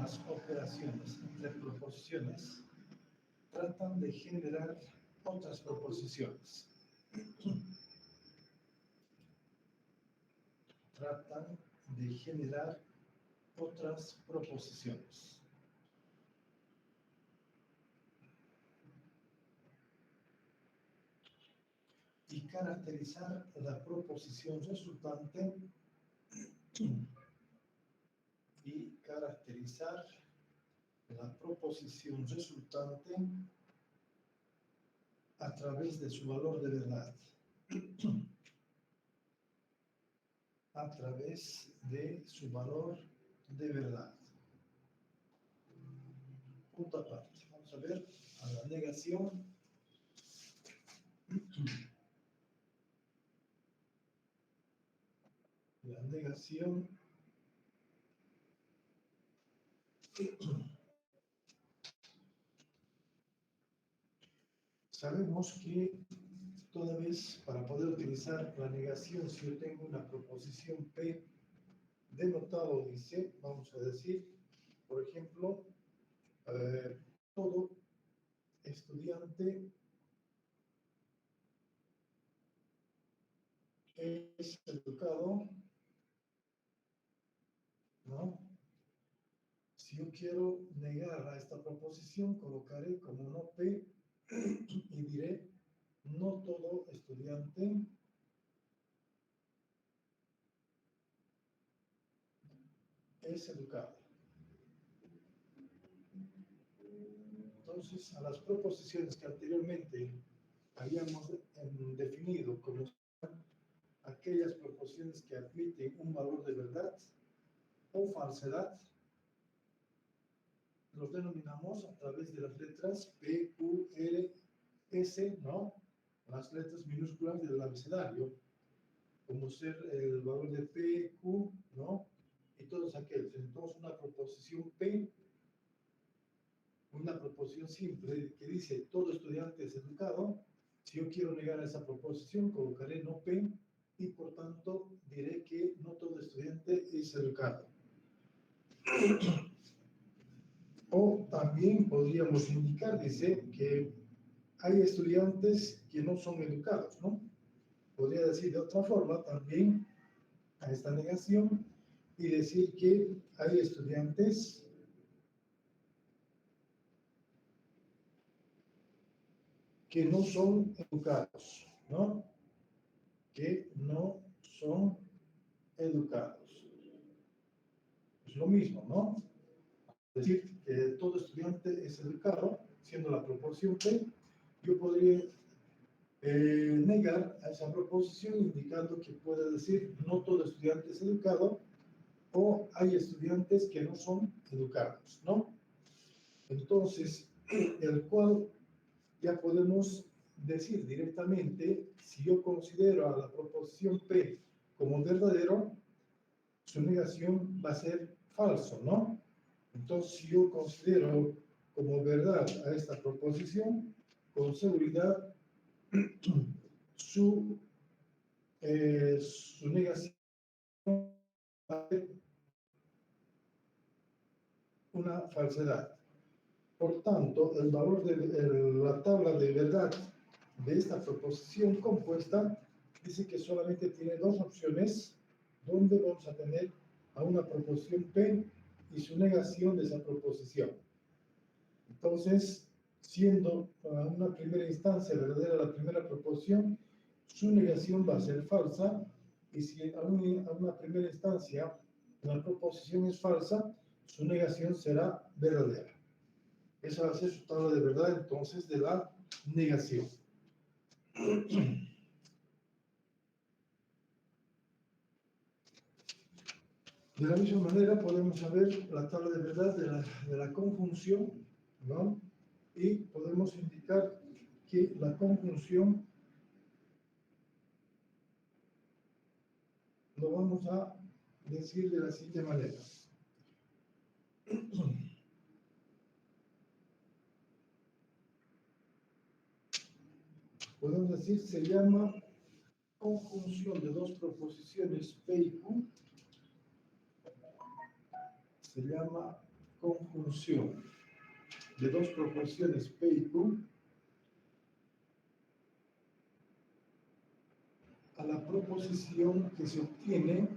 las operaciones entre proposiciones tratan de generar otras proposiciones. Tratan de generar otras proposiciones. Y caracterizar la proposición resultante a través de su valor de verdad. A través de su valor de verdad. Punto aparte. Vamos a ver a la negación. La negación sabemos que toda vez para poder utilizar la negación, si yo tengo una proposición P denotado dice, vamos a decir, por ejemplo, todo estudiante es educado, ¿no? Si yo quiero negar a esta proposición, colocaré como no P y diré, no todo estudiante es educado. Entonces, a las proposiciones que anteriormente habíamos definido como aquellas proposiciones que admiten un valor de verdad o falsedad, los denominamos a través de las letras P, Q, R, S, ¿no? Las letras minúsculas del abecedario, como ser el valor de P, Q, ¿no? Y todos aquellos. Entonces, una proposición P, una proposición simple que dice todo estudiante es educado. Si yo quiero negar esa proposición, colocaré no P y por tanto diré que no todo estudiante es educado. O también podríamos indicar, dice, que hay estudiantes que no son educados, ¿no? Podría decir de otra forma también a esta negación y decir que hay estudiantes que no son educados, ¿no? Que no son educados. Es lo mismo, ¿no? Es decir, que todo estudiante es educado, siendo la proporción P, yo podría negar a esa proposición indicando que puede decir no todo estudiante es educado o hay estudiantes que no son educados, ¿no? Entonces, el cual ya podemos decir directamente, si yo considero a la proposición P como verdadero, su negación va a ser falso, ¿no? Entonces, si yo considero como verdad a esta proposición, con seguridad, su negación va a ser una falsedad. Por tanto, el valor de la tabla de verdad de esta proposición compuesta dice que solamente tiene dos opciones donde vamos a tener a una proposición P y su negación de esa proposición. Entonces, siendo a una primera instancia verdadera la primera proposición, su negación va a ser falsa, y si a una primera instancia la proposición es falsa, su negación será verdadera. Esa va a ser su tabla de verdad, entonces, de la negación. De la misma manera podemos saber la tabla de verdad de la conjunción, ¿no? Y podemos indicar que la conjunción lo vamos a decir de la siguiente manera. Podemos decir, se llama conjunción de dos proposiciones P y Q, se llama conjunción de dos proporciones P y Q a la proposición que se obtiene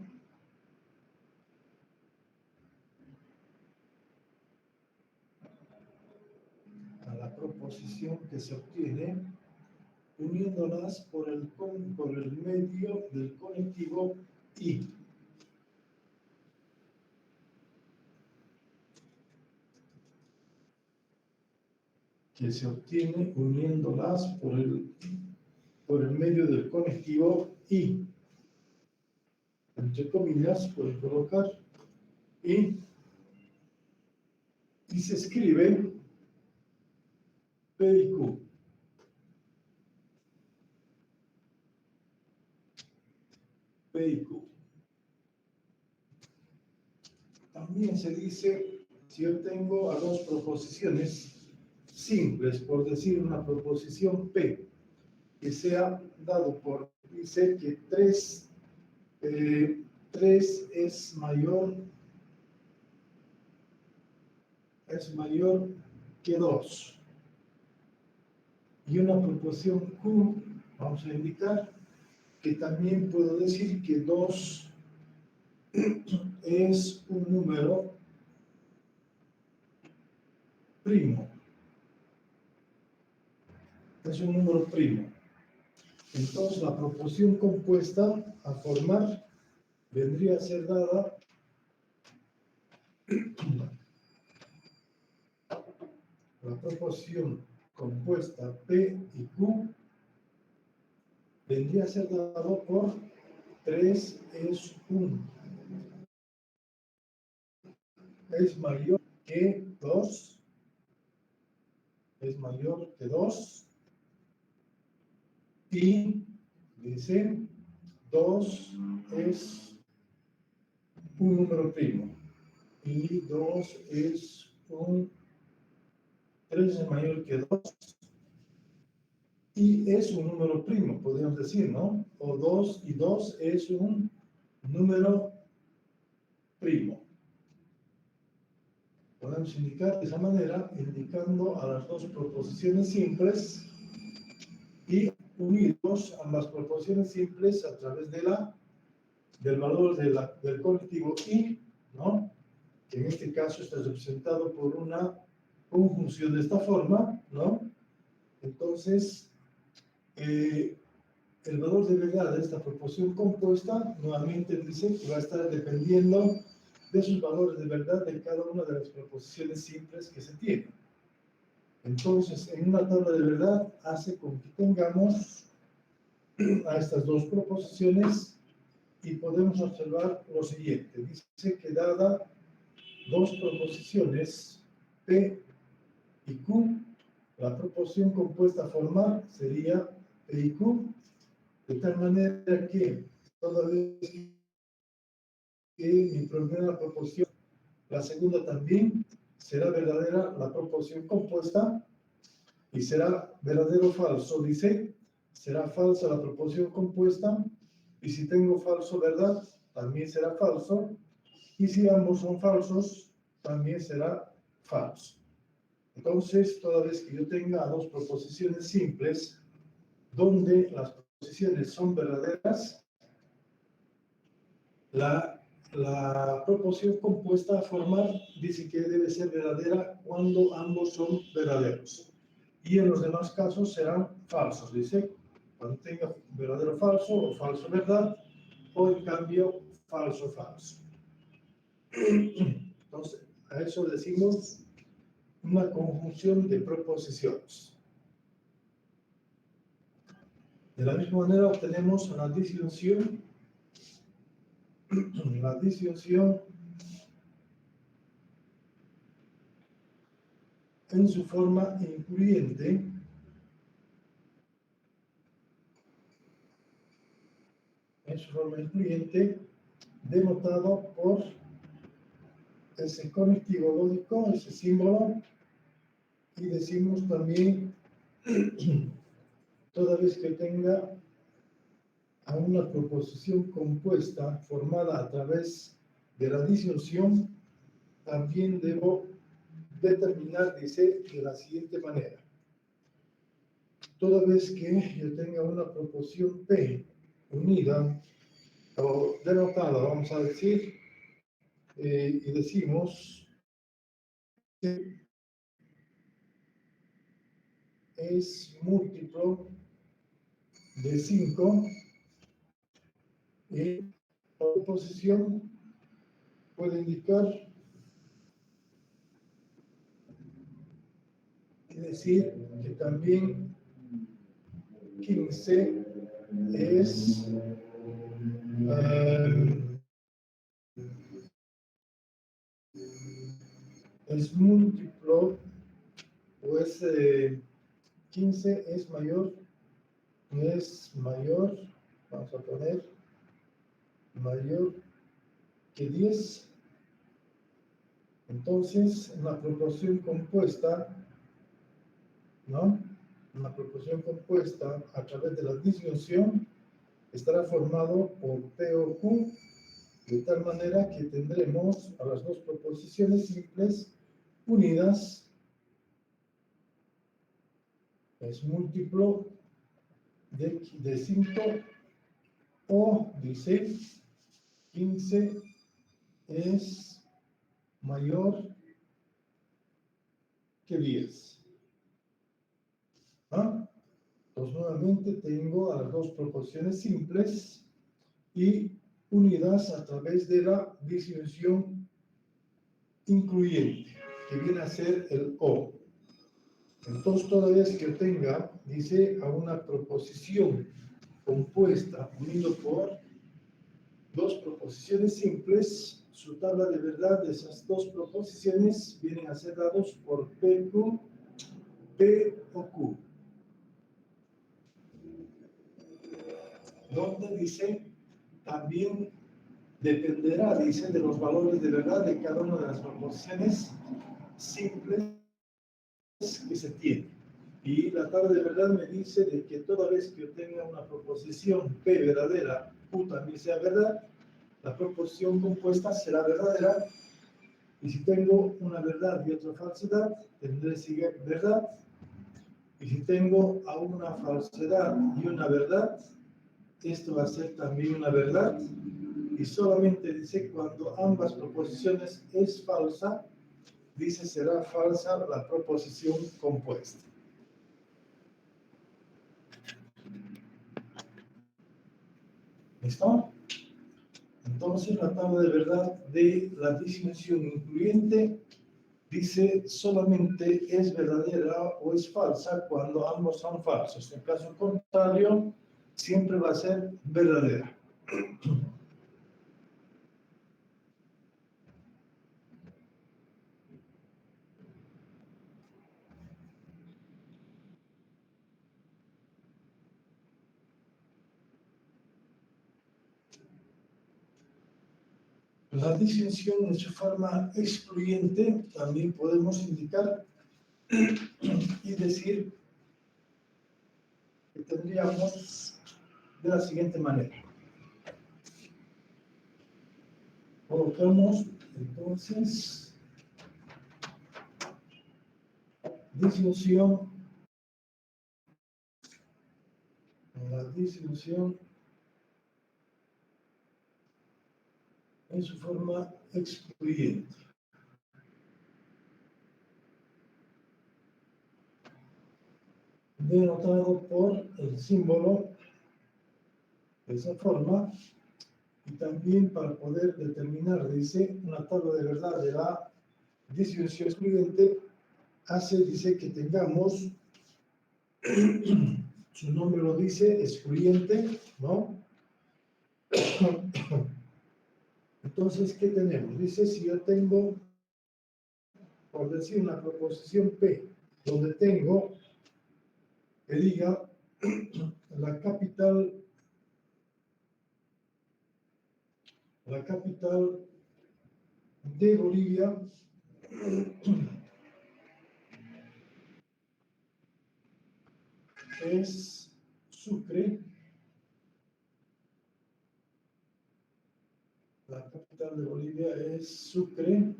uniéndolas por el medio del conectivo I. Que se obtiene uniéndolas por el medio del conectivo I. Entre comillas, pueden colocar I. Y se escribe P y Q. P y Q. También se dice, si yo tengo a dos proposiciones simples, por decir una proposición P, que sea dado por, dice que 3 es mayor que 2. Y una proposición Q, vamos a indicar que también puedo decir que 2 es un número primo. Es un número primo. Entonces la proporción compuesta a formar vendría a ser dada la proporción compuesta P y Q vendría a ser dado por 3 es 1. Es mayor que 2. Es mayor que 2. Y dice 2 es un número primo. Y 2 es 3 es mayor que 2. Y es un número primo, podríamos decir, ¿no? O 2 y 2 es un número primo. Podemos indicar de esa manera, indicando a las dos proposiciones simples y unimos ambas proposiciones simples a través del valor del conectivo I, ¿no? Que en este caso está representado por una conjunción de esta forma, ¿no? Entonces, el valor de verdad de esta proporción compuesta, nuevamente dice que va a estar dependiendo de sus valores de verdad de cada una de las proposiciones simples que se tienen. Entonces, en una tabla de verdad hace con que tengamos a estas dos proposiciones y podemos observar lo siguiente. Dice que dada dos proposiciones P y Q, la proporción compuesta a formar sería P y Q, de tal manera que toda vez que mi primera proporción, la segunda también, será verdadera la proporción compuesta y será verdadero o falso, dice, será falsa la proporción compuesta y si tengo falso verdad, también será falso y si ambos son falsos, también será falso. Entonces, toda vez que yo tenga dos proposiciones simples, donde las proposiciones son verdaderas, la proporción compuesta a formar dice que debe ser verdadera cuando ambos son verdaderos. Y en los demás casos serán falsos, dice, cuando tenga verdadero falso o falso verdad, o en cambio falso falso. Entonces, a eso decimos una conjunción de proposiciones. De la misma manera obtenemos la disyunción. La disyunción en su forma incluyente denotado por ese conectivo lógico, ese símbolo, y decimos también toda vez que tenga a una proposición compuesta formada a través de la disyunción, también debo determinar, dice, de la siguiente manera. Toda vez que yo tenga una proporción P unida o denotada, vamos a decir, y decimos que es múltiplo de 5, y la proposición puede indicar y decir que también 15 es múltiplo, o es 15 es mayor, vamos a poner, mayor que 10. Entonces, una proporción compuesta, ¿no? Una proporción compuesta a través de la disyunción estará formado por P o Q, de tal manera que tendremos a las dos proposiciones simples unidas. Es múltiplo de 5, o dice 15 es mayor que 10. ¿Ah? Pues nuevamente tengo a las dos proporciones simples y unidas a través de la disyunción incluyente, que viene a ser el O. Entonces, toda vez que yo tenga, dice, a una proposición compuesta unido por dos proposiciones simples, su tabla de verdad de esas dos proposiciones vienen a ser dados por PQ, P o Q. Donde dice, también dependerá, dice, de los valores de verdad de cada una de las proposiciones simples que se tiene. Y la tabla de verdad me dice de que toda vez que yo tenga una proposición P verdadera, Q también sea verdad, la proposición compuesta será verdadera. Y si tengo una verdad y otra falsedad, tendré verdad. Y si tengo a una falsedad y una verdad, esto va a ser también una verdad. Y solamente dice cuando ambas proposiciones es falsa, dice será falsa la proposición compuesta. ¿Listo? Entonces la tabla de verdad de la disyunción incluyente dice solamente es verdadera o es falsa cuando ambos son falsos. En caso contrario, siempre va a ser verdadera. La disyunción en su forma excluyente también podemos indicar y decir que tendríamos de la siguiente manera. Colocamos entonces disyunción, la disyunción en su forma excluyente. Denotado por el símbolo de esa forma, y también para poder determinar, dice, una tabla de verdad de la disyunción excluyente, dice que tengamos, su nombre lo dice, excluyente, ¿no? Entonces, ¿qué tenemos? Dice, si yo tengo, por decir, una proposición P, donde tengo, que diga, la capital de Bolivia es Sucre. La capital de Bolivia es Sucre.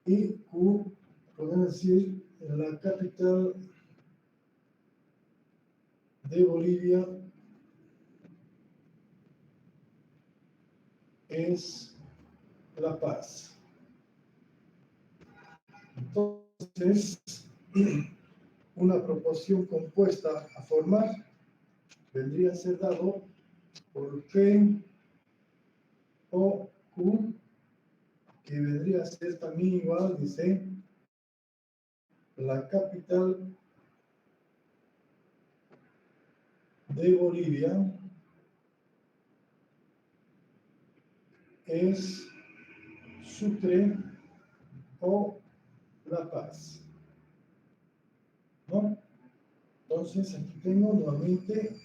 y Q, podemos decir, la capital de Bolivia es La Paz. Entonces, una proposición compuesta a formar vendría a ser dado por P o Q, que vendría a ser también igual, dice, la capital de Bolivia es Sucre o La Paz, ¿no? Entonces, aquí tengo nuevamente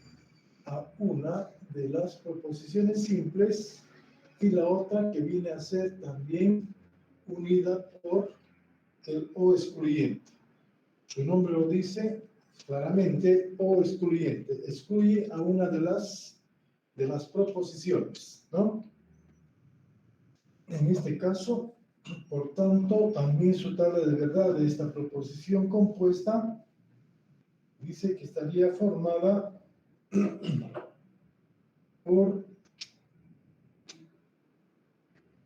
a una de las proposiciones simples y la otra que viene a ser también unida por el o excluyente. Su nombre lo dice claramente, o excluyente. Excluye a una de las proposiciones, ¿no? En este caso, por tanto, también su tabla de verdad de esta proposición compuesta dice que estaría formada por,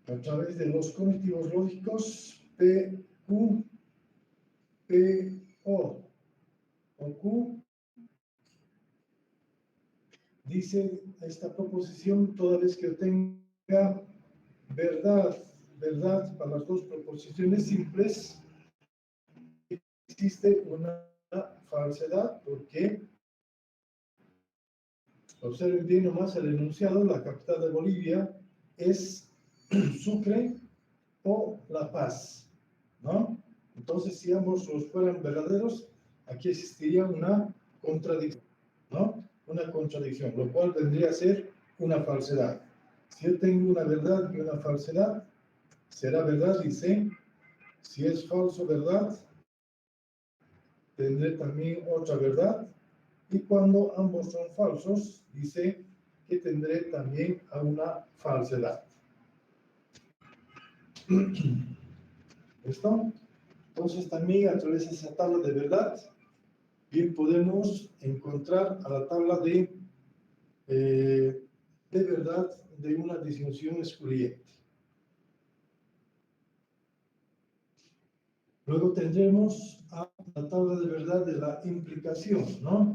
a través de los conectivos lógicos P, Q, P, O Q. Dice esta proposición, toda vez que tenga verdad para las dos proposiciones simples, existe una falsedad, porque observen bien nomás el enunciado, la capital de Bolivia es Sucre o La Paz, ¿no? Entonces, si ambos los fueran verdaderos, aquí existiría una contradicción, ¿no? Una contradicción, lo cual vendría a ser una falsedad. Si yo tengo una verdad y una falsedad, será verdad, dice. Si es falso, verdad, tendré también otra verdad. Y cuando ambos son falsos, dice que tendré también a una falsedad. ¿Listo? Entonces también a través de esa tabla de verdad, bien podemos encontrar a la tabla de verdad de una disyunción excluyente. Luego tendremos a la tabla de verdad de la implicación, ¿no?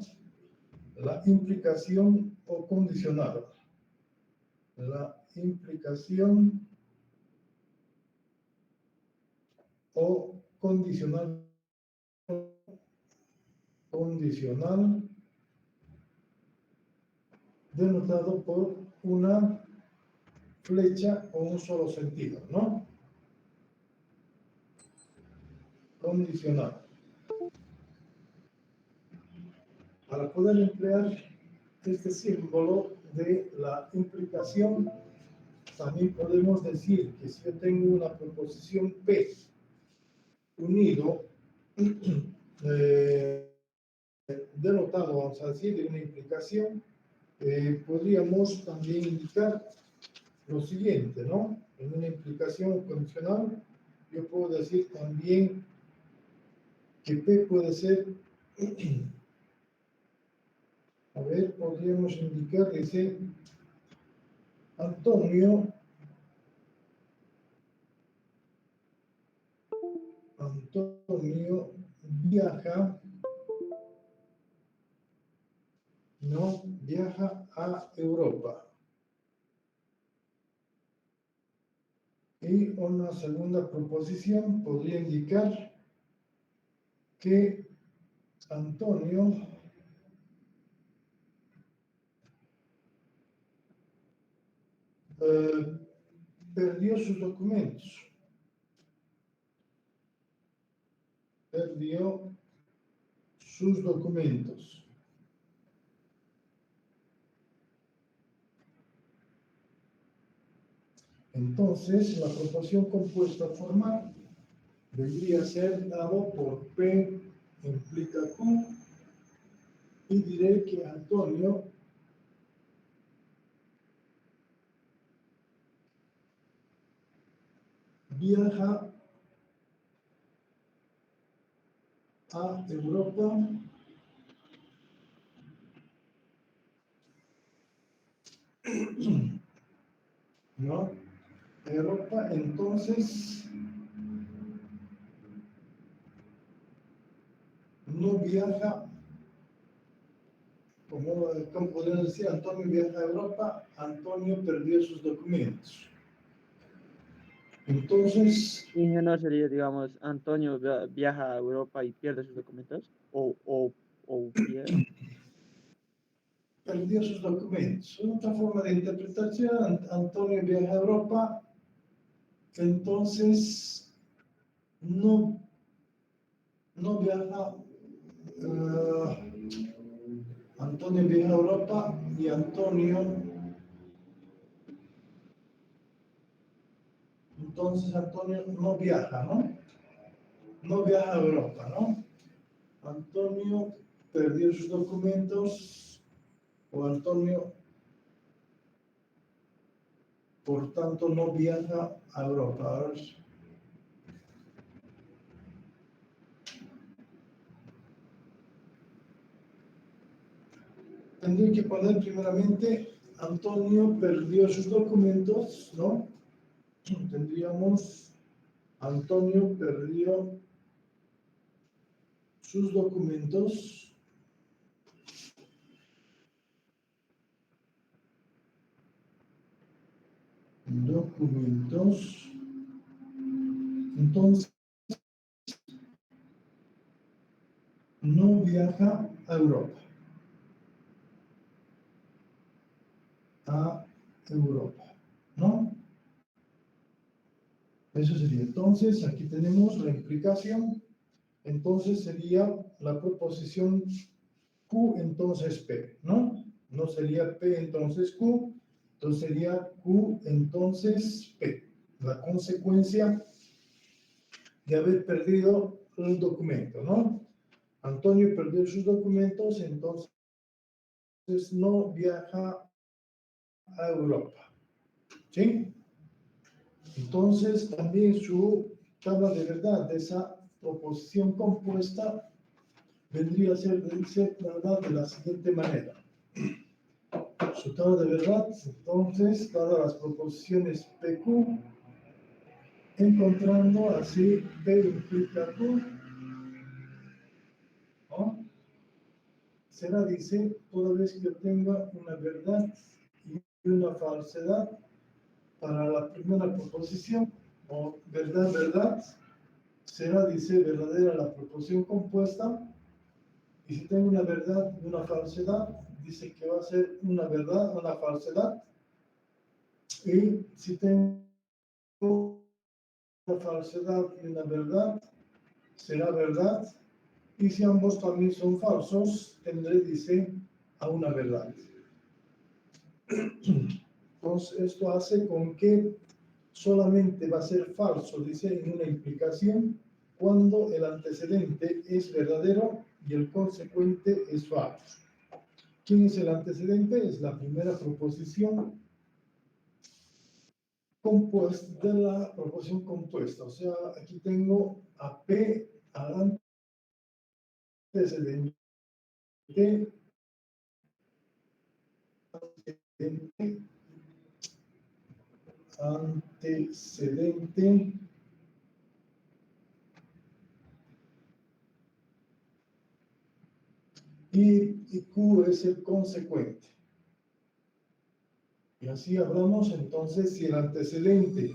La implicación o condicional. La implicación o condicional denotado por una flecha o un solo sentido, ¿no? Condicional. Para poder emplear este símbolo de la implicación, también podemos decir que si yo tengo una proposición P unido, denotado, vamos a decir, de una implicación, podríamos también indicar lo siguiente, ¿no? En una implicación condicional, yo puedo decir también que P puede ser, a ver, podríamos indicar, dice, Antonio viaja, no viaja a Europa. Y una segunda proposición podría indicar que Antonio perdió sus documentos. Perdió sus documentos. Entonces, la proposición compuesta formal debería ser dado por P implica Q, y diré que Antonio viaja a Europa. ¿No? Europa, entonces, no viaja, como podemos decir, Antonio viaja a Europa, Antonio perdió sus documentos. Entonces, Inge no sería, digamos, Antonio viaja a Europa y pierde sus documentos, o perdió sus documentos. Otra forma de interpretación, Antonio viaja a Europa, entonces no viaja, Antonio viaja a Europa y entonces Antonio no viaja, ¿no? No viaja a Europa, ¿no? Antonio perdió sus documentos, o Antonio, por tanto, no viaja a Europa. A ver. Tendría que poner primeramente, Antonio perdió sus documentos, ¿no? Tendríamos, Antonio perdió sus documentos. Entonces, no viaja a Europa. ¿No? Eso sería. Entonces, aquí tenemos la implicación. Entonces sería la proposición Q, entonces P, ¿no? No sería P, entonces Q, entonces sería Q, entonces P. La consecuencia de haber perdido el documento, ¿no? Antonio perdió sus documentos, entonces no viaja a Europa, ¿sí? Entonces, también su tabla de verdad de esa proposición compuesta vendría a ser, verdad de la siguiente manera. Su tabla de verdad, entonces, dadas las proposiciones PQ, encontrando así P implica Q, ¿no? Será, dice, toda vez que yo tenga una verdad y una falsedad para la primera proposición, o verdad, verdad, será, dice, verdadera la proposición compuesta, y si tengo una verdad y una falsedad, dice que va a ser una verdad o una falsedad, y si tengo una falsedad y una verdad, será verdad, y si ambos también son falsos, tendré, dice, a una verdad. Entonces, esto hace con que solamente va a ser falso, dice, en una implicación, cuando el antecedente es verdadero y el consecuente es falso. ¿Quién es el antecedente? Es la primera proposición compuesta, de la proposición compuesta. O sea, aquí tengo a P al antecedente, antecedente, y Q es el consecuente. Y así hablamos entonces, si el antecedente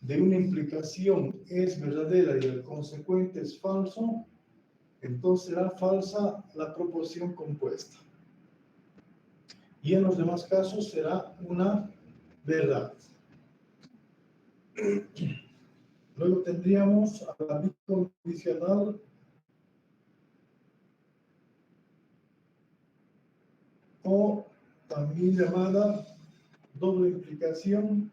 de una implicación es verdadera y el consecuente es falso, entonces será falsa la proposición compuesta. Y en los demás casos será una verdad. Luego tendríamos a la bicondicional o también llamada doble implicación.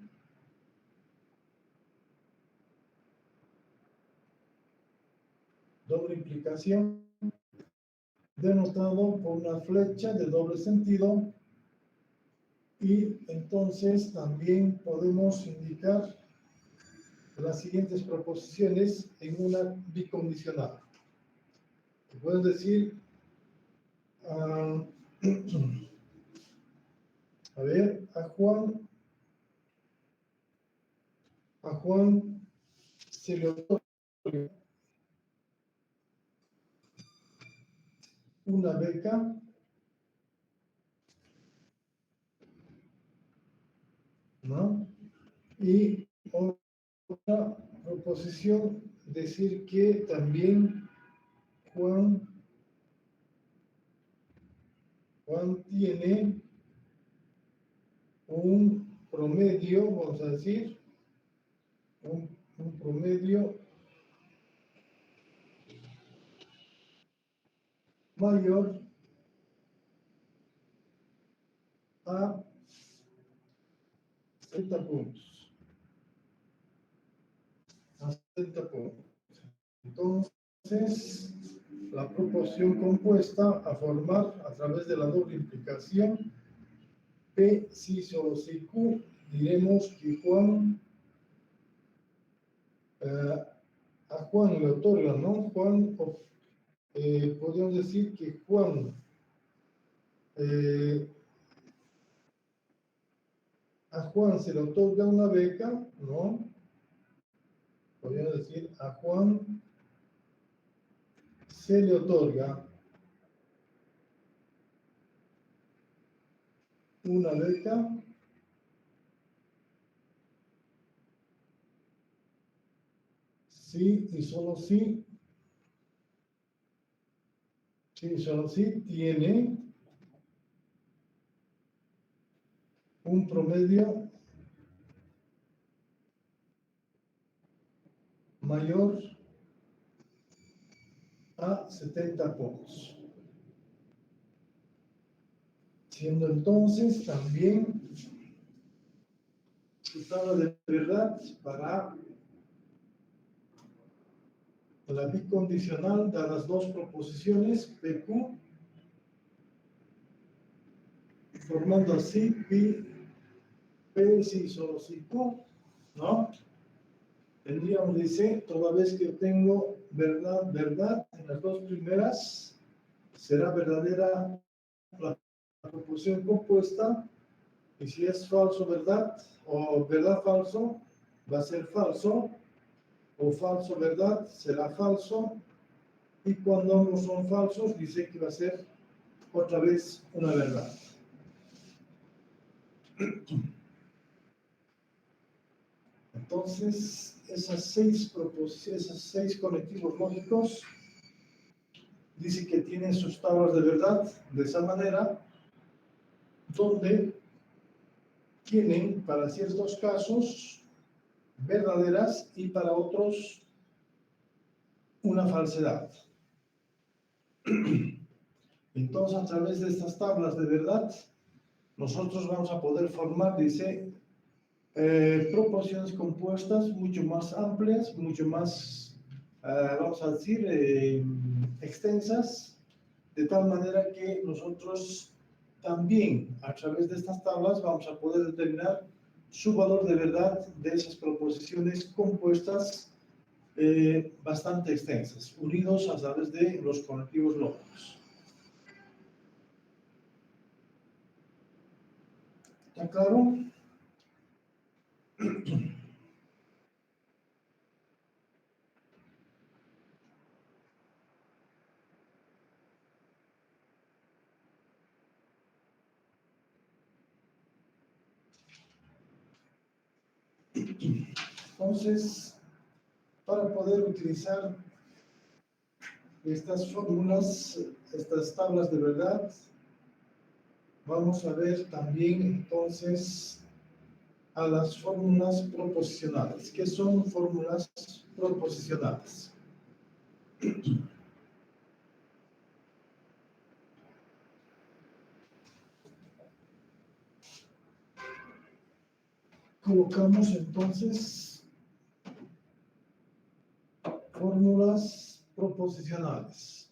Doble implicación, denotado por una flecha de doble sentido, y entonces también podemos indicar las siguientes proposiciones en una bicondicional. Puedes decir, ah, a ver, a Juan se le otorga una beca ¿no? Y otra proposición, decir que también Juan, Juan tiene un promedio, vamos a decir, un promedio mayor a 70 puntos. A 70 puntos. Entonces, la proporción compuesta a formar a través de la doble implicación P si solo si Q, diremos que Juan, a Juan le otorga, ¿no? Podríamos decir que Juan, a Juan se le otorga una beca, ¿no? Podríamos decir, a Juan se le otorga una beca sí y solo sí tiene un promedio mayor a 70 puntos. Siendo entonces también su tabla de verdad para la bicondicional de las dos proposiciones PQ, formando así P si solo si Q, ¿no? Tendríamos, dice, toda vez que tengo verdad en las dos primeras, será verdadera la proposición compuesta, y si es falso, verdad, o verdad, falso, va a ser falso, o falso, verdad, será falso, y cuando ambos son falsos, dice que va a ser otra vez una verdad. Entonces, esas seis conectivos lógicos, dice que tienen sus tablas de verdad de esa manera, donde tienen para ciertos casos verdaderas y para otros una falsedad. Entonces, a través de estas tablas de verdad, nosotros vamos a poder formar, dice, proporciones compuestas mucho más amplias, mucho más, vamos a decir, extensas, de tal manera que nosotros también, a través de estas tablas, vamos a poder determinar su valor de verdad de esas proposiciones compuestas bastante extensas, unidos a través de los conectivos lógicos. ¿Está claro? Entonces, para poder utilizar estas fórmulas, estas tablas de verdad, vamos a ver también entonces a las fórmulas proposicionales. ¿Qué son fórmulas proposicionales? Colocamos entonces fórmulas proposicionales.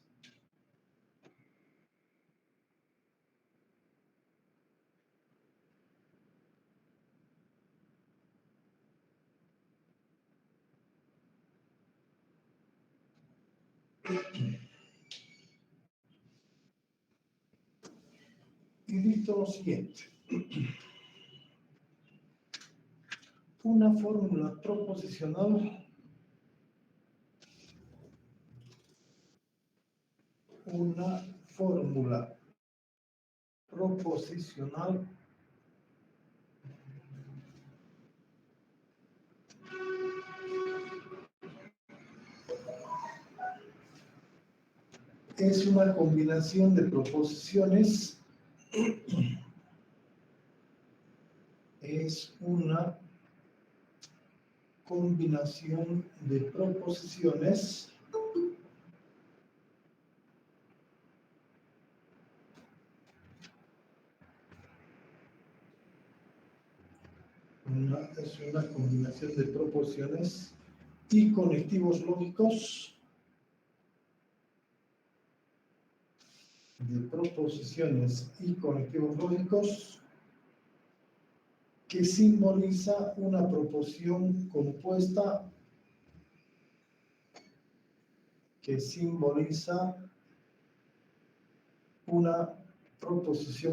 y dicho lo siguiente. Una fórmula proposicional es una combinación de proposiciones. Es una combinación de proposiciones es una combinación de proposiciones y conectivos lógicos que simboliza una proposición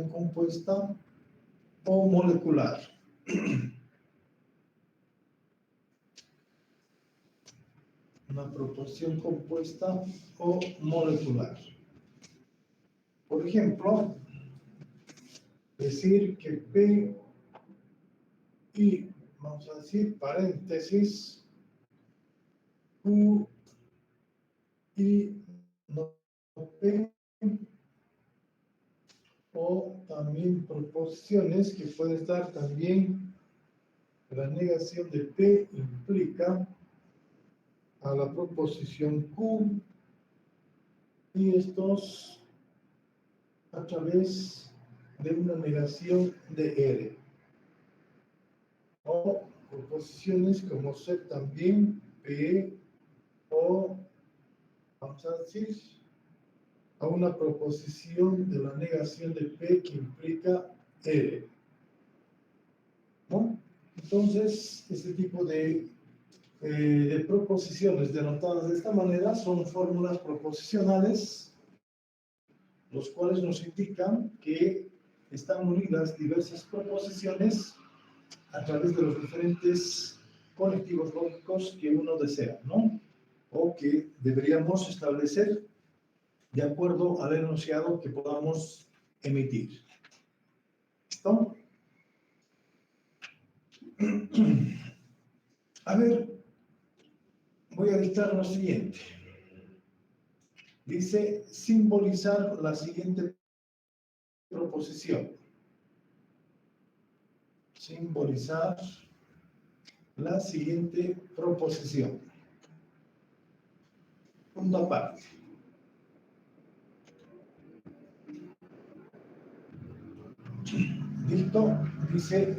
compuesta o molecular. Una proposición compuesta o molecular. Por ejemplo, decir que P y, vamos a decir, paréntesis, Q y no P, o también proposiciones que puede estar también la negación de P implica a la proposición Q y estos a través de una negación de R. O proposiciones como ser también P o, vamos a decir, a una proposición de la negación de P que implica R. ¿No? Entonces, este tipo de proposiciones denotadas de esta manera son fórmulas proposicionales, los cuales nos indican que están unidas diversas proposiciones a través de los diferentes conectivos lógicos que uno desea, ¿no? O que deberíamos establecer de acuerdo al enunciado que podamos emitir. ¿Listo? A ver, voy a dictar lo siguiente. Dice simbolizar la siguiente proposición. Simbolizar la siguiente proposición. Punto aparte. Dicto, dice,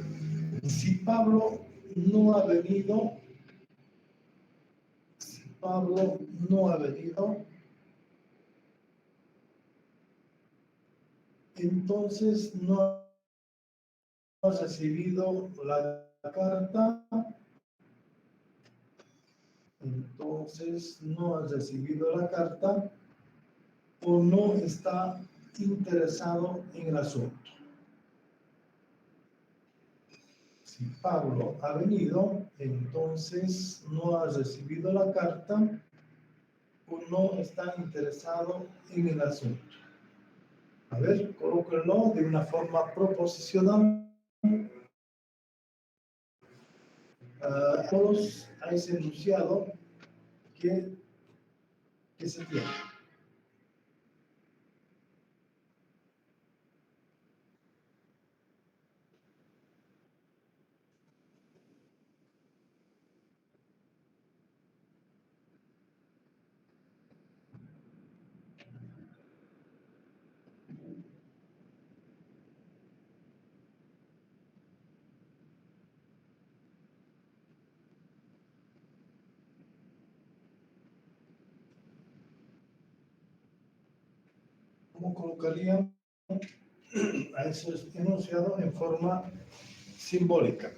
si Pablo no ha venido, entonces no has recibido la carta, o no está interesado en el asunto. Si Pablo ha venido, entonces no has recibido la carta o no está interesado en el asunto. A ver, colóquenlo de una forma proposicional. Todos a ese enunciado que se tiene. ¿Cómo colocarían a ese enunciado en forma simbólica?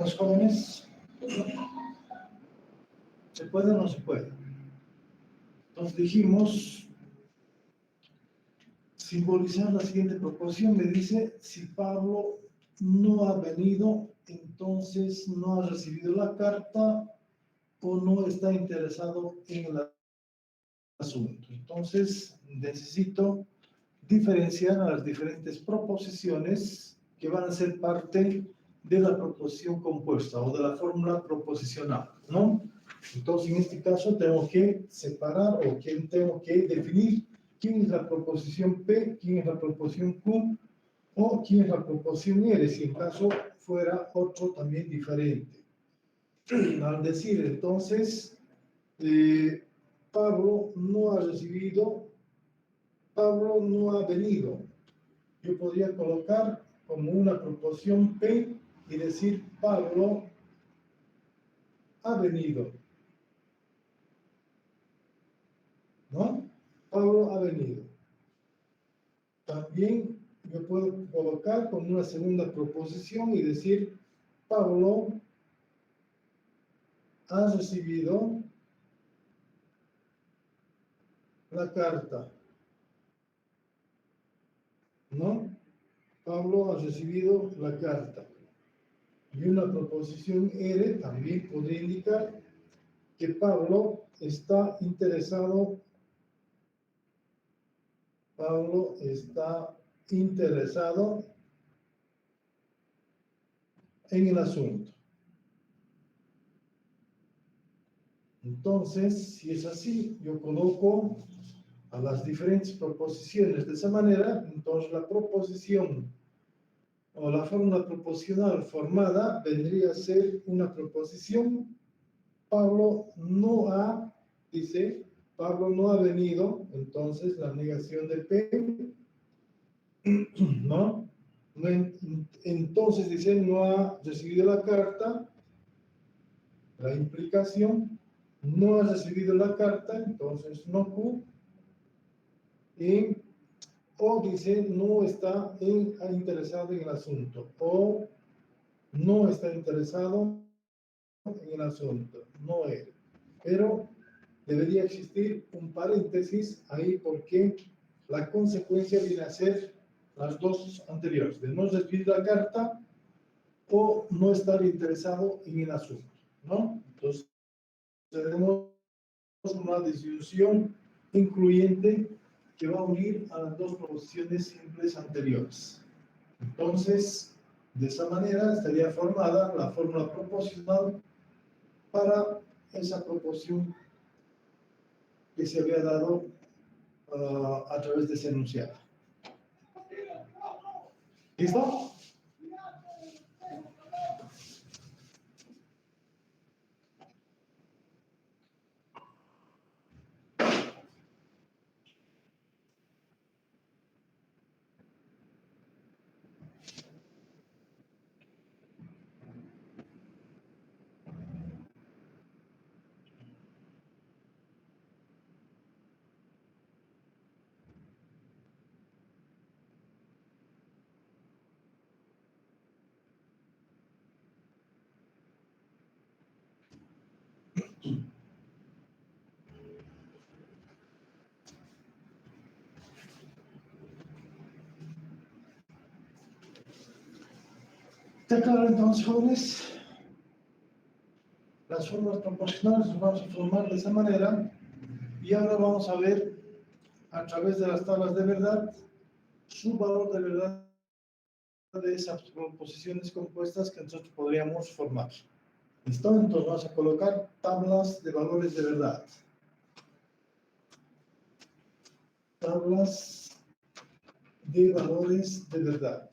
¿Estamos, jóvenes? ¿Se puede o no se puede? Entonces dijimos, simbolizar la siguiente proposición, me dice, si Pablo no ha venido, entonces no ha recibido la carta o no está interesado en el asunto. Entonces, necesito diferenciar a las diferentes proposiciones que van a ser parte de la proposición compuesta o de la fórmula proposicional, ¿no? Entonces, en este caso, tengo que separar o tengo que definir quién es la proposición P, quién es la proposición Q o quién es la proposición R, si en caso fuera otro también diferente. Al decir, entonces, Pablo no ha recibido, Pablo no ha venido. Yo podría colocar como una proposición P y decir Pablo ha venido, ¿no? Pablo ha venido. También yo puedo colocar como una segunda proposición y decir Pablo ha recibido la carta, ¿no? Pablo ha recibido la carta. Y una proposición R también podría indicar que Pablo está interesado en el asunto. Entonces, si es así, yo coloco a las diferentes proposiciones de esa manera, entonces la proposición o la fórmula proposicional formada vendría a ser una proposición. Pablo no ha, dice, Pablo no ha venido, entonces la negación de P, ¿no? Entonces dice, no ha recibido la carta, la implicación, no ha recibido la carta, entonces no Q, y o dice, no está interesado en el asunto, o no está interesado en el asunto, no él. Pero debería existir un paréntesis ahí porque la consecuencia viene a ser las dos anteriores, de no recibir la carta o no estar interesado en el asunto, ¿no? Entonces, tenemos una disyunción incluyente que va a unir a las dos proposiciones simples anteriores. Entonces, de esa manera estaría formada la fórmula proposicional para esa proposición que se había dado a través de ese enunciado. ¿Listo? ¿Está claro entonces, jóvenes? Las fórmulas proposicionales las vamos a formar de esa manera y ahora vamos a ver a través de las tablas de verdad su valor de verdad de esas proposiciones compuestas que nosotros podríamos formar. ¿Listo? Entonces vamos a colocar tablas de valores de verdad. Tablas de valores de verdad.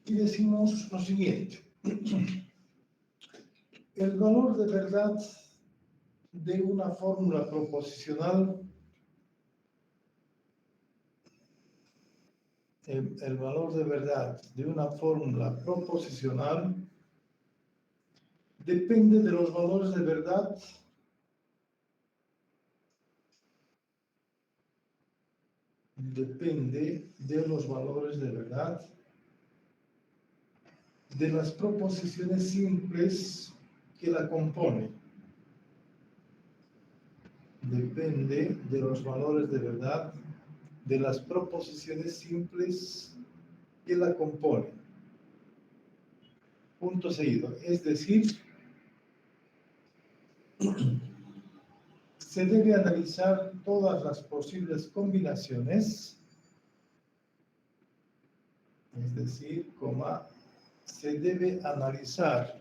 Y decimos lo siguiente. El valor de verdad de una fórmula proposicional el valor de verdad de una fórmula proposicional depende de los valores de verdad de las proposiciones simples que la componen. Depende de los valores de verdad de las proposiciones simples que la componen. Punto seguido. Es decir, se debe analizar todas las posibles combinaciones, es decir, se debe analizar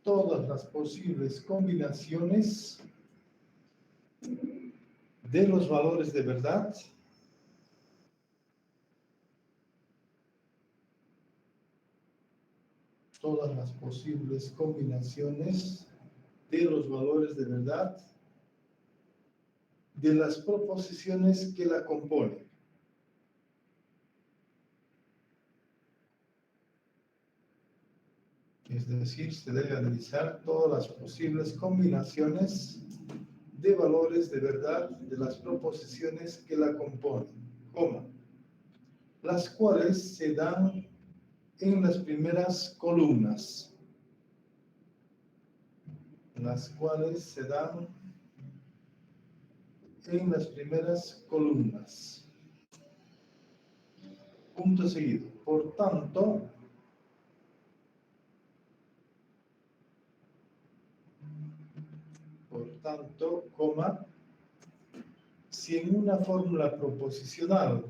todas las posibles combinaciones de los valores de verdad todas las posibles combinaciones de los valores de verdad de las proposiciones que la componen. Es decir, se debe analizar todas las posibles combinaciones de valores de verdad de las proposiciones que la componen, las cuales se dan en las primeras columnas. Las cuales se dan en las primeras columnas. Punto seguido. Por tanto, si en una fórmula proposicional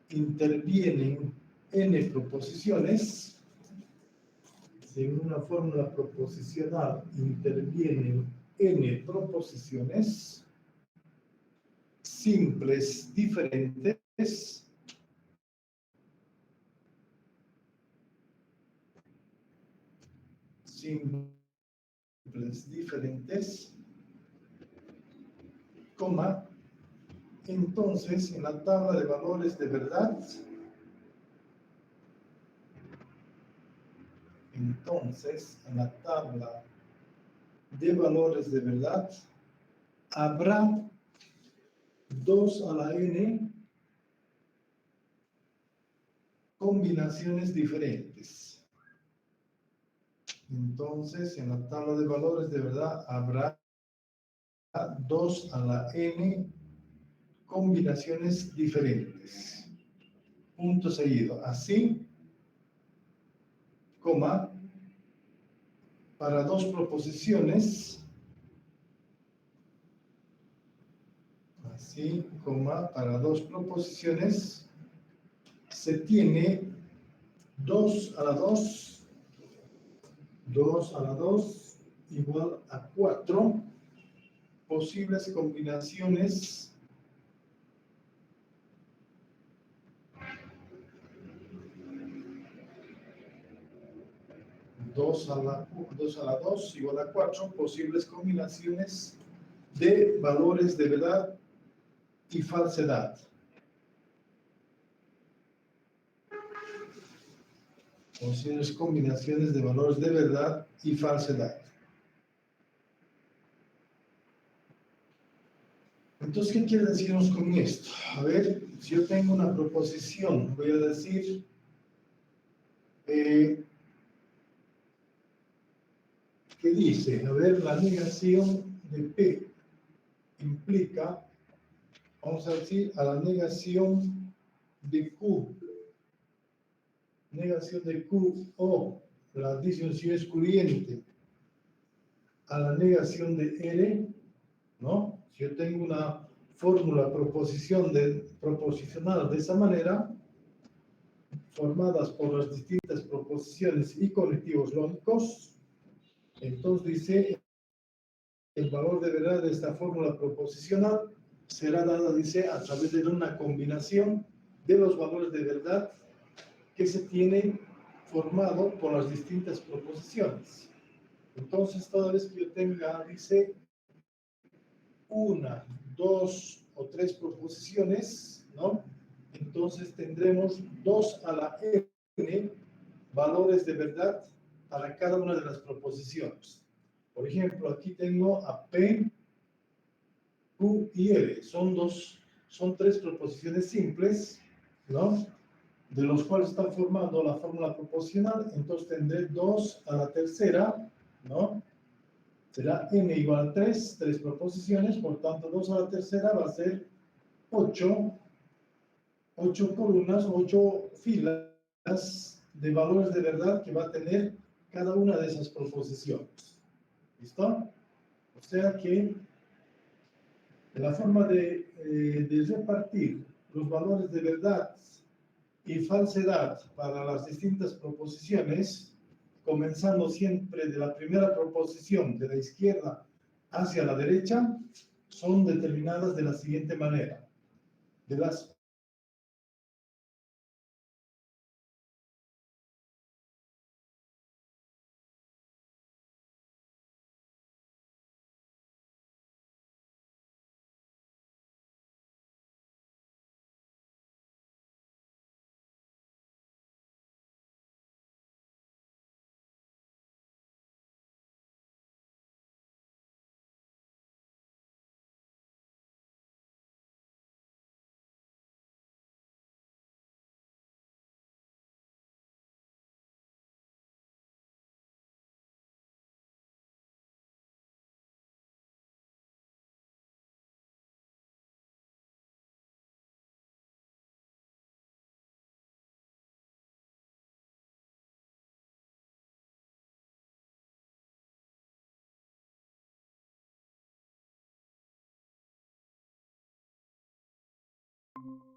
intervienen n proposiciones, si en una fórmula proposicional intervienen n proposiciones simples diferentes, entonces en la tabla de valores de verdad, habrá 2 a la n combinaciones diferentes. Entonces, en la tabla de valores de verdad habrá 2 a la n combinaciones diferentes. Punto seguido. Así, para dos proposiciones, se tiene 2 a la 2 igual a 4 posibles combinaciones dos a la 2 igual a 4 posibles combinaciones de valores de verdad y falsedad. Posibles combinaciones de valores de verdad y falsedad. Entonces, ¿qué quiere decirnos con esto? A ver, si yo tengo una proposición, voy a decir que dice, a ver, la negación de P implica, vamos a decir, a la negación de Q. Negación de Q o la disyunción excluyente a la negación de R, ¿no? Si yo tengo una fórmula proposicional de esa manera, formadas por las distintas proposiciones y conectivos lógicos, entonces dice, el valor de verdad de esta fórmula proposicional será dado, dice, a través de una combinación de los valores de verdad que se tienen formado por las distintas proposiciones. Entonces, toda vez que yo tenga, dice, 1, 2 o 3 proposiciones, ¿no? Entonces tendremos 2 a la n valores de verdad para cada una de las proposiciones. Por ejemplo, aquí tengo a P, Q y R. Son 3 proposiciones simples, ¿no? De los cuales está formando la fórmula proposicional. Entonces tendré 2 a la tercera, ¿no? Será n igual a 3 proposiciones, por tanto 2 a la tercera va a ser 8 columnas, 8 filas de valores de verdad que va a tener cada una de esas proposiciones. ¿Listo? O sea que la forma de repartir los valores de verdad y falsedad para las distintas proposiciones, comenzando siempre de la primera proposición de la izquierda hacia la derecha, son determinadas de la siguiente manera. De las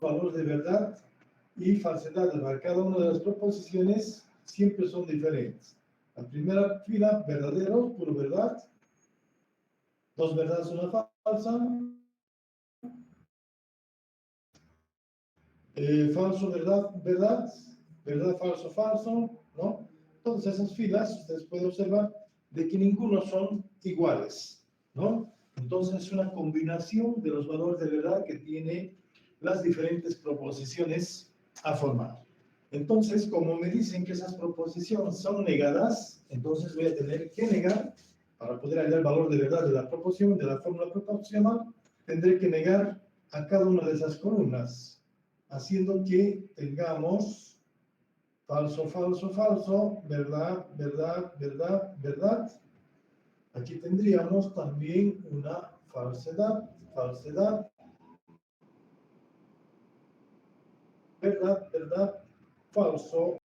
valores de verdad y falsedad para cada una de las proposiciones siempre son diferentes. La primera fila, verdadero, puro verdad. 2 verdades, una falsa. Falso, verdad, verdad. Verdad, falso, falso, ¿no? Todas esas filas, ustedes pueden observar de que ninguno son iguales, ¿no? Entonces es una combinación de los valores de verdad que tiene las diferentes proposiciones a formar. Entonces, como me dicen que esas proposiciones son negadas, entonces voy a tener que negar, para poder hallar el valor de verdad de la proposición, de la fórmula proposicional, tendré que negar a cada una de esas columnas, haciendo que tengamos falso, falso, falso, verdad, verdad, verdad, verdad. Aquí tendríamos también una falsedad, falsedad, verdad, verdad, falso,